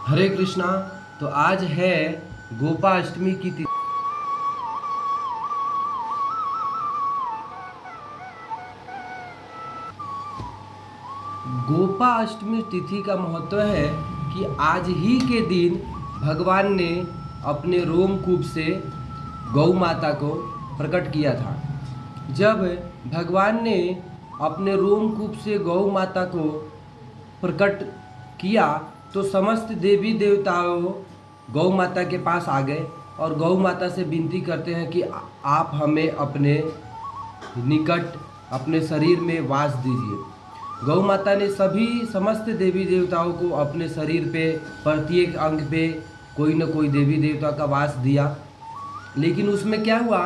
हरे कृष्णा। तो आज है गोपाष्टमी की तिथि। गोपाष्टमी तिथि का महत्व है कि आज ही के दिन भगवान ने अपने रोमकूप से गौ माता को प्रकट किया था। जब भगवान ने अपने रोमकूप से गौ माता को प्रकट किया तो समस्त देवी देवताओं गौ माता के पास आ गए और गौ माता से विनती करते हैं कि आप हमें अपने निकट अपने शरीर में वास दीजिए। गौ माता ने सभी समस्त देवी देवताओं को अपने शरीर पे प्रत्येक अंग पे कोई न कोई देवी देवता का वास दिया। लेकिन उसमें क्या हुआ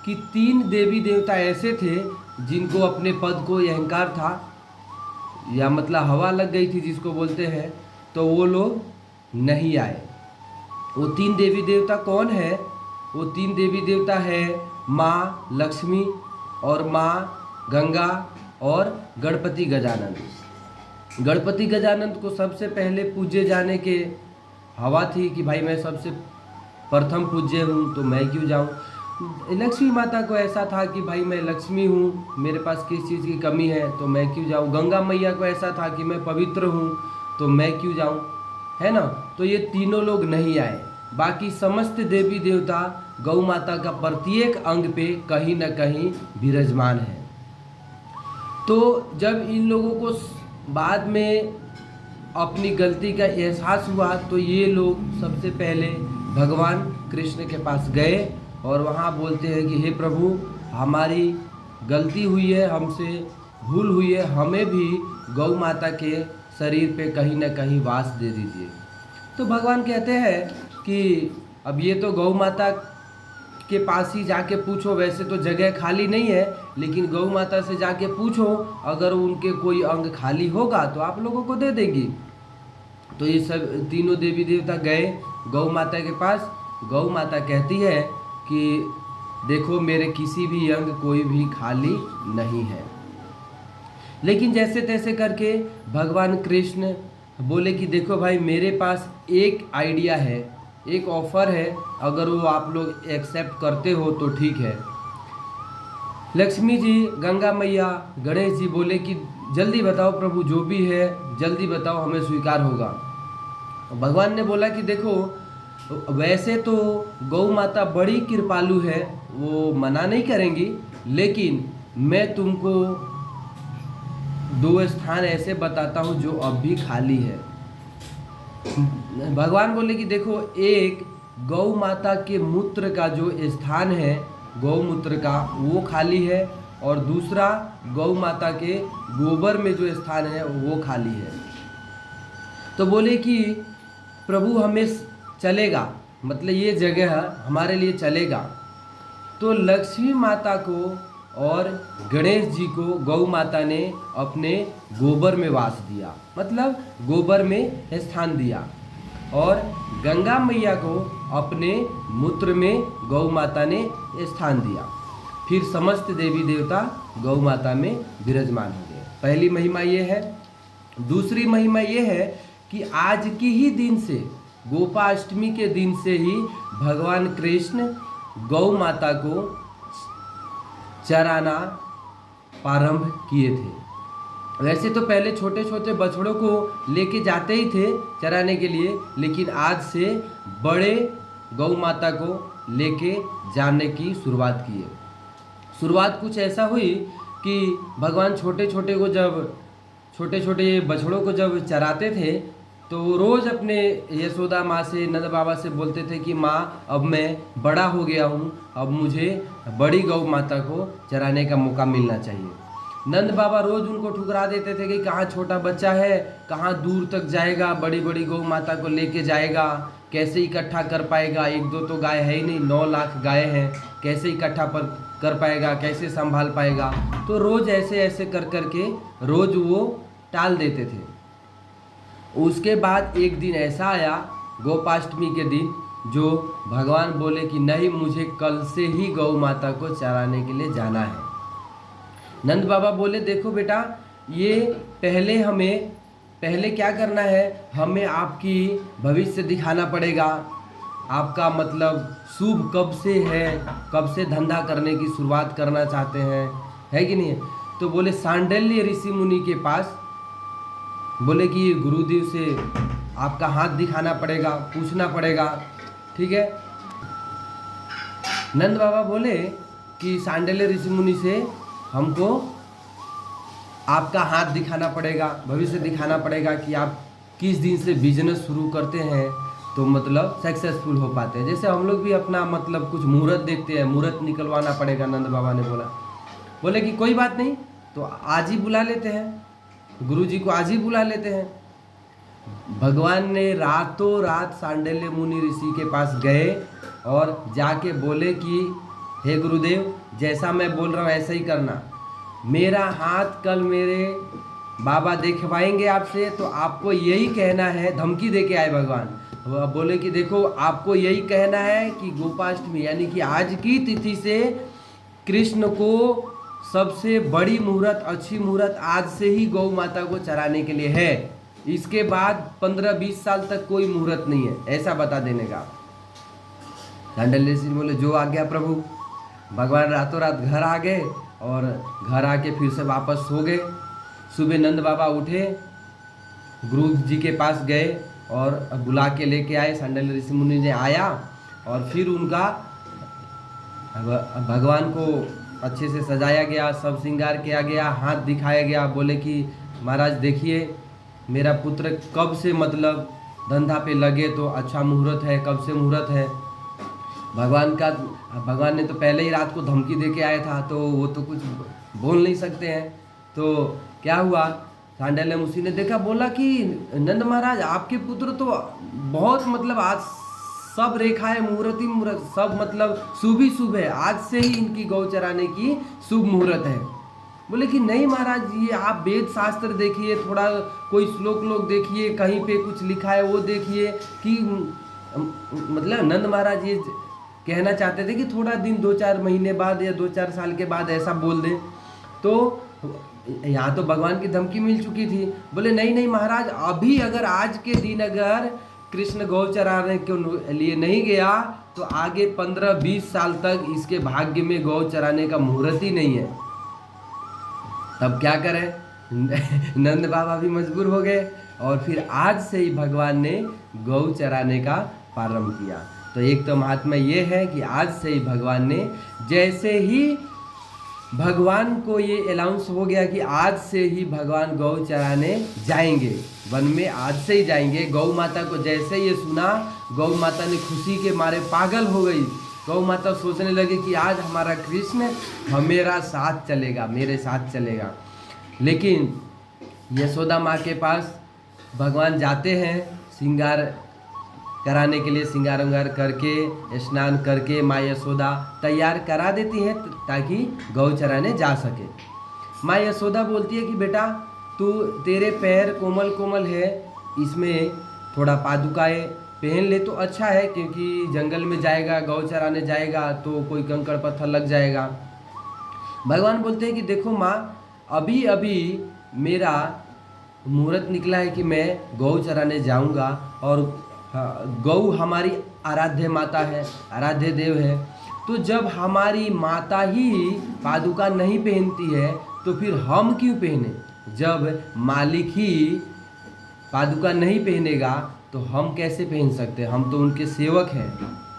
कि 3 देवी देवता ऐसे थे जिनको अपने पद को अहंकार था, या मतलब हवा लग गई थी जिसको बोलते हैं, तो वो लोग नहीं आए। वो 3 देवी देवता कौन है? वो 3 देवी देवता है माँ लक्ष्मी और माँ गंगा और गणपति गजानन। गणपति गजानन को सबसे पहले पूजे जाने के हवा थी कि भाई मैं सबसे प्रथम पूज्य हूँ तो मैं क्यों जाऊँ। लक्ष्मी माता को ऐसा था कि भाई मैं लक्ष्मी हूँ, मेरे पास किस चीज़ की कमी है तो मैं क्यों जाऊँ। गंगा मैया को ऐसा था कि मैं पवित्र हूँ तो मैं क्यों जाऊँ, है ना। तो ये तीनों लोग नहीं आए। बाकी समस्त देवी देवता गौ माता का प्रत्येक अंग पे कहीं न कहीं विराजमान है। तो जब इन लोगों को बाद में अपनी गलती का एहसास हुआ तो ये लोग सबसे पहले भगवान कृष्ण के पास गए और वहाँ बोलते हैं कि हे प्रभु, हमारी गलती हुई है, हमसे भूल हुई है, हमें भी गौ माता के शरीर पे कहीं ना कहीं वास दे दीजिए। तो भगवान कहते हैं कि अब ये तो गौ माता के पास ही जाके पूछो, वैसे तो जगह खाली नहीं है, लेकिन गौ माता से जाके पूछो, अगर उनके कोई अंग खाली होगा तो आप लोगों को दे देंगी। तो ये सब तीनों देवी देवता गए गौ माता के पास। गौ माता कहती है कि देखो मेरे किसी भी अंग कोई भी खाली नहीं है। लेकिन जैसे तैसे करके भगवान कृष्ण बोले कि देखो भाई, मेरे पास एक आइडिया है, एक ऑफर है, अगर वो आप लोग एक्सेप्ट करते हो तो ठीक है। लक्ष्मी जी, गंगा मैया, गणेश जी बोले कि जल्दी बताओ प्रभु, जो भी है जल्दी बताओ, हमें स्वीकार होगा। भगवान ने बोला कि देखो वैसे तो गौ माता बड़ी कृपालु है, वो मना नहीं करेंगी, लेकिन मैं तुमको 2 स्थान ऐसे बताता हूँ जो अब भी खाली है। भगवान बोले कि देखो, एक गौ माता के मूत्र का जो स्थान है, गौमूत्र का, वो खाली है, और दूसरा गौ माता के गोबर में जो स्थान है वो खाली है। तो बोले कि प्रभु हमें चलेगा, मतलब ये जगह हमारे लिए चलेगा। तो लक्ष्मी माता को और गणेश जी को गौ माता ने अपने गोबर में वास दिया, मतलब गोबर में स्थान दिया, और गंगा मैया को अपने मूत्र में गौ माता ने स्थान दिया। फिर समस्त देवी देवता गौ माता में विराजमान हो गए। पहली महिमा ये है। दूसरी महिमा ये है कि आज की ही दिन से, गोपाष्टमी के दिन से ही भगवान कृष्ण गौ माता को चराना प्रारंभ किए थे। वैसे तो पहले छोटे छोटे बछड़ों को लेके जाते ही थे चराने के लिए, लेकिन आज से बड़े गौ माता को लेके जाने की शुरुआत की है। शुरुआत कुछ ऐसा हुई कि भगवान छोटे छोटे बछड़ों को जब चराते थे तो रोज़ अपने यशोदा माँ से, नंद बाबा से बोलते थे कि माँ, अब मैं बड़ा हो गया हूँ, अब मुझे बड़ी गौ माता को चराने का मौका मिलना चाहिए। नंद बाबा रोज़ उनको ठुकरा देते थे कि कहाँ छोटा बच्चा है, कहाँ दूर तक जाएगा, बड़ी बड़ी गौ माता को लेके जाएगा, कैसे इकट्ठा कर पाएगा, 1-2 तो गाय है ही नहीं, 9 लाख गाय हैं, कैसे इकट्ठा कर पाएगा, कैसे संभाल पाएगा। तो रोज़ ऐसे ऐसे कर करके रोज़ वो टाल देते थे। उसके बाद एक दिन ऐसा आया गोपाष्टमी के दिन, जो भगवान बोले कि नहीं, मुझे कल से ही गौ माता को चराने के लिए जाना है। नंद बाबा बोले देखो बेटा, ये पहले क्या करना है, हमें आपकी भविष्य दिखाना पड़ेगा। आपका मतलब शुभ कब से है, कब से धंधा करने की शुरुआत करना चाहते हैं, है कि नहीं। तो बोले सांडल्य ऋषि मुनि के पास बोले कि गुरुदेव से आपका हाथ दिखाना पड़ेगा, पूछना पड़ेगा, ठीक है। नंद बाबा बोले कि सांडल्य ऋषि मुनि से हमको आपका हाथ दिखाना पड़ेगा, भविष्य दिखाना पड़ेगा कि आप किस दिन से बिजनेस शुरू करते हैं तो मतलब सक्सेसफुल हो पाते हैं। जैसे हम लोग भी अपना मतलब कुछ मुहूर्त देखते हैं, मुहूर्त निकलवाना पड़ेगा। नंद बाबा ने बोले कि कोई बात नहीं, तो आज ही बुला लेते हैं, गुरु जी को आज ही बुला लेते हैं। भगवान ने रातों रात सांडल्य मुनि ऋषि के पास गए और जाके बोले कि हे गुरुदेव, जैसा मैं बोल रहा हूँ ऐसा ही करना। मेरा हाथ कल मेरे बाबा देखवाएंगे आपसे, तो आपको यही कहना है। धमकी दे के आए भगवान, बोले कि देखो आपको यही कहना है कि गोपाष्टमी यानी कि आज की तिथि से कृष्ण को सबसे बड़ी मुहूर्त, अच्छी मुहूर्त आज से ही गौ माता को चराने के लिए है। इसके बाद 15-20 साल तक कोई मुहूर्त नहीं है, ऐसा बता देने का। सांडल्य ऋषि बोले जो आ गया प्रभु। भगवान रातों रात घर आ गए और घर आके फिर से वापस सो गए। सुबह नंद बाबा उठे, गुरु जी के पास गए और बुला के लेके आए। सांडल्य ऋषि मुनि ने आया और फिर उनका भगवान को अच्छे से सजाया गया, सब श्रृंगार किया गया, हाथ दिखाया गया। बोले कि महाराज देखिए, मेरा पुत्र कब से मतलब धंधा पे लगे, तो अच्छा मुहूर्त है, कब से मुहूर्त है। भगवान ने तो पहले ही रात को धमकी दे के आया था, तो वो तो कुछ बोल नहीं सकते हैं। तो क्या हुआ, सांडल्य मुनि ने देखा, बोला कि नंद महाराज आपके पुत्र तो बहुत मतलब आज सब रेखा है, मुहूर्त ही मुहूर्त, सब मतलब शुभ ही शुभ है, आज से ही इनकी गौ चराने की शुभ मुहूर्त है। बोले कि नहीं महाराज, ये आप वेद शास्त्र देखिए, थोड़ा कोई श्लोक लोग देखिए, कहीं पे कुछ लिखा है वो देखिए कि मतलब नंद महाराज ये कहना चाहते थे कि थोड़ा दिन 2-4 महीने बाद या 2-4 साल के बाद ऐसा बोल दे। तो यहाँ तो भगवान की धमकी मिल चुकी थी। बोले नहीं नहीं महाराज, अभी अगर आज के दिन अगर कृष्ण गौ चराने के लिए नहीं गया तो आगे 15-20 साल तक इसके भाग्य में गौ चराने का मुहूर्त ही नहीं है। तब क्या करें, नंद बाबा भी मजबूर हो गए और फिर आज से ही भगवान ने गौ चराने का प्रारंभ किया। तो एक तो महात्मा ये है कि आज से ही भगवान ने, जैसे ही भगवान को ये अनाउंस हो गया कि आज से ही भगवान गौ चराने जाएंगे, वन में आज से ही जाएंगे। गौ माता को जैसे ये सुना, गौ माता ने खुशी के मारे पागल हो गई। गौ माता सोचने लगी कि आज हमारा कृष्ण हमारा साथ चलेगा, मेरे साथ चलेगा। लेकिन यशोदा माँ के पास भगवान जाते हैं श्रृंगार कराने के लिए, श्रृंगार उंगार करके, स्नान करके माँ यशोदा तैयार करा देती हैं ताकि गौ चराने जा सके। माँ यशोदा बोलती है कि बेटा तू, तेरे पैर कोमल कोमल है, इसमें थोड़ा पादुकाएँ पहन ले तो अच्छा है, क्योंकि जंगल में जाएगा, गौ चराने जाएगा तो कोई कंकड़ पत्थर लग जाएगा। भगवान बोलते हैं कि देखो माँ, अभी अभी मेरा मुहूर्त निकला है कि मैं गौ चराने जाऊंगा, और गौ हमारी आराध्य माता है, आराध्य देव है। तो जब हमारी माता ही पादुका नहीं पहनती है तो फिर हम क्यों पहने? जब मालिक ही पादुका नहीं पहनेगा तो हम कैसे पहन सकते हैं? हम तो उनके सेवक हैं,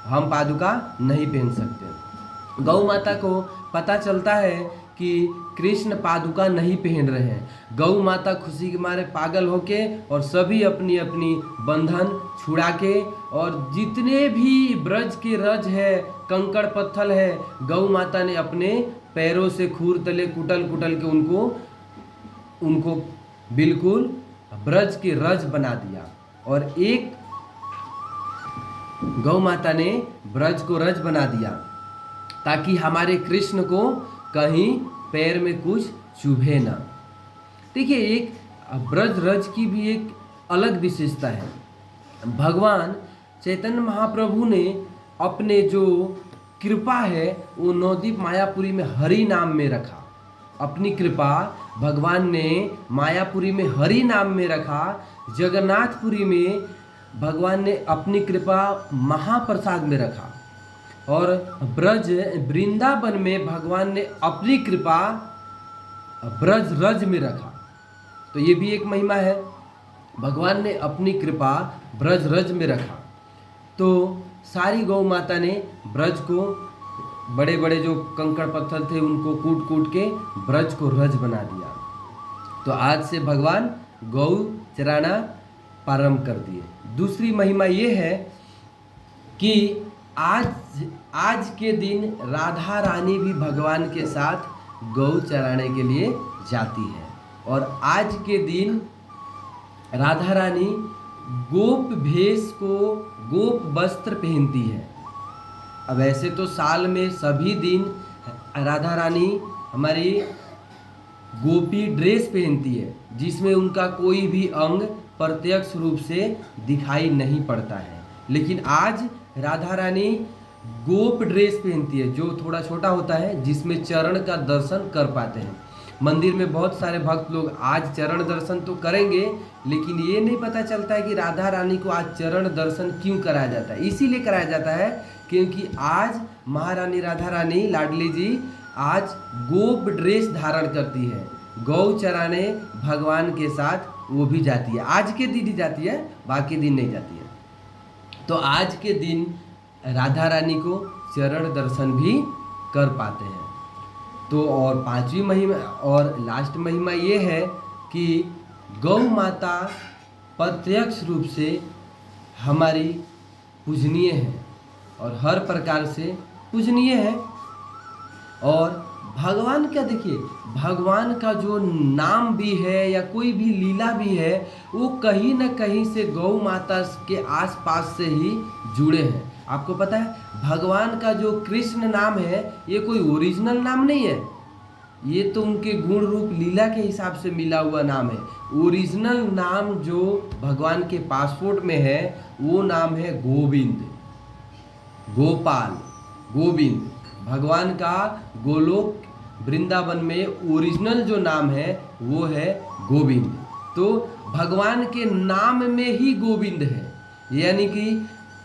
हम पादुका नहीं पहन सकते। गौ माता को पता चलता है कि कृष्ण पादुका नहीं पहन रहे हैं। गौ माता खुशी के मारे पागल होके और सभी अपनी अपनी बंधन छुड़ा के, और जितने भी ब्रज के रज है, कंकड़ पत्थर है, गौ माता ने अपने पैरों से खूर तले कुटल कुटल के उनको बिल्कुल ब्रज के रज बना दिया। और एक गौ माता ने ब्रज को रज बना दिया ताकि हमारे कृष्ण को कहीं पैर में कुछ चुभे ना। देखिए, एक ब्रज रज की भी एक अलग विशेषता है। भगवान चैतन्य महाप्रभु ने अपने जो कृपा है वो नवद्वीप मायापुरी में हरि नाम में रखा। अपनी कृपा भगवान ने मायापुरी में हरि नाम में रखा, जगन्नाथपुरी में भगवान ने अपनी कृपा महाप्रसाद में रखा, और ब्रज वृंदावन में भगवान ने अपनी कृपा ब्रज रज में रखा। तो ये भी एक महिमा है, भगवान ने अपनी कृपा ब्रज रज में रखा। तो सारी गौ माता ने ब्रज को, बड़े बड़े जो कंकड़ पत्थर थे उनको कूट कूट के ब्रज को रज बना दिया। तो आज से भगवान गौ चराना प्रारंभ कर दिए। दूसरी महिमा ये है कि आज के दिन राधा रानी भी भगवान के साथ गौ चराने के लिए जाती है, और आज के दिन राधा रानी गोप भेष को गोप वस्त्र पहनती है। अब ऐसे तो साल में सभी दिन राधा रानी हमारी गोपी ड्रेस पहनती है, जिसमें उनका कोई भी अंग प्रत्यक्ष रूप से दिखाई नहीं पड़ता है, लेकिन आज राधा रानी गोप ड्रेस पहनती है, जो थोड़ा छोटा होता है, जिसमें चरण का दर्शन कर पाते हैं। मंदिर में बहुत सारे भक्त लोग आज चरण दर्शन तो करेंगे, लेकिन ये नहीं पता चलता है कि राधा रानी को आज चरण दर्शन क्यों कराया जाता है। इसीलिए कराया जाता है क्योंकि आज महारानी राधा रानी लाडली जी आज गोप ड्रेस धारण करती है, गौ चराने भगवान के साथ वो भी जाती है। आज के दिन ही जाती है, बाकी दिन नहीं जाती है। तो आज के दिन राधा रानी को चरण दर्शन भी कर पाते हैं। तो और पांचवी महिमा और लास्ट महिमा ये है कि गौ माता प्रत्यक्ष रूप से हमारी पूजनीय है और हर प्रकार से पूजनीय है। और भगवान का देखिए, भगवान का जो नाम भी है या कोई भी लीला भी है, वो कहीं ना कहीं से गौ माता के आसपास से ही जुड़े हैं। आपको पता है भगवान का जो कृष्ण नाम है, ये कोई ओरिजिनल नाम नहीं है, ये तो उनके गुण रूप लीला के हिसाब से मिला हुआ नाम है। ओरिजिनल नाम जो भगवान के पासपोर्ट में है वो नाम है गोविंद, गोपाल, गोविंद। भगवान का गोलोक वृंदावन में ओरिजिनल जो नाम है वो है गोविंद। तो भगवान के नाम में ही गोविंद है, यानी कि